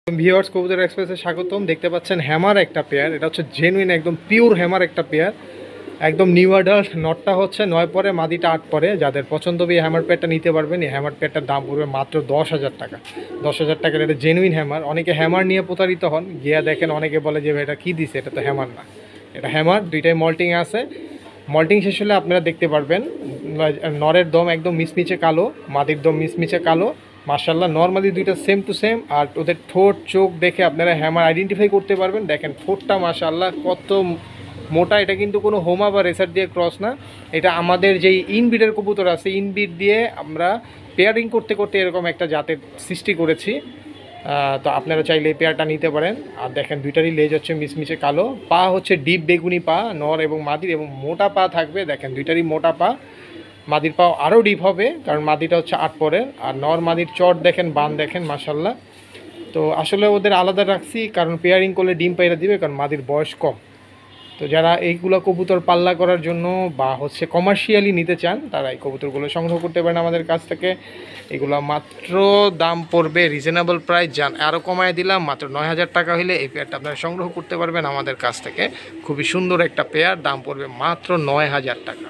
Viewers কবুতর এক্সপ্রেসে স্বাগতম। দেখতে পাচ্ছেন হ্যামার একটা পেয়ার, এটা হচ্ছে জেনুইন একদম পিওর হ্যামার একটা পেয়ার, একদম নিউ অ্যাডাল্ট। নটটা হচ্ছে 9 পরে, মাদিটা 8 পরে। যাদের পছন্দ হবে এই হ্যামার পেয়ারটা নিতে পারবেন। এই হ্যামার পেয়ারটার দাম পড়বে মাত্র 10,000 টাকা। 10,000 টাকার এটা জেনুইন হ্যামার। অনেকে হ্যামার নিয়ে প্রতারিত হন, গিয়া দেখেন অনেকে বলে যে এটা কী দিছে, এটা তো হ্যামার না, এটা হ্যামার। দুইটাই মল্টিং আছে। মল্টিং শেষ হলে আপনারা দেখতে পারবেন নরের দম একদম মিচমিচে কালো, মাদির দম মিচমিচে কালো। মার্শাল্লাহ নর্মালি দুইটা সেম টু সেম। আর ওদের ঠোঁট চোখ দেখে আপনারা হ্যামার আইডেন্টিফাই করতে পারবেন। দেখেন ঠোঁটটা মার্শাল্লাহ কত মোটা। এটা কিন্তু কোনো হোমা বা রেসার দিয়ে ক্রস না, এটা আমাদের যেই ইনব্রিডের কবুতর আছে ইনব্রিড দিয়ে আমরা পেয়ারিং করতে করতে এরকম একটা জাতের সৃষ্টি করেছি। তো আপনারা চাইলে এই পেয়ারটা নিতে পারেন। আর দেখেন দুইটারই লেজ হচ্ছে মিচমিচে কালো, পা হচ্ছে ডিপ বেগুনি পা নর এবং মাদির, এবং মোটা পা থাকবে। দেখেন দুইটারই মোটা পা। মাদির পাও আরও ডিপ হবে কারণ মাদিটা হচ্ছে 8 পরের। আর নর মাদির চট দেখেন, বান দেখেন, মাশাল্লাহ। তো আসলে ওদের আলাদা রাখছি কারণ পেয়ারিং করলে ডিম পাইরা দিবে, কারণ মাদির বয়স কম। তো যারা এইগুলো কবুতর পাল্লা করার জন্য বা হচ্ছে কমার্শিয়ালি নিতে চান তারা এই কবুতরগুলো সংগ্রহ করতে পারেন আমাদের কাছ থেকে। এগুলো মাত্র দাম পড়বে রিজনেবল প্রাইস, যান আরও কমায় দিলাম, মাত্র 9,000 টাকা হলে এই পেয়ারটা আপনারা সংগ্রহ করতে পারবেন আমাদের কাছ থেকে। খুবই সুন্দর একটা পেয়ার, দাম পড়বে মাত্র 9,000 টাকা।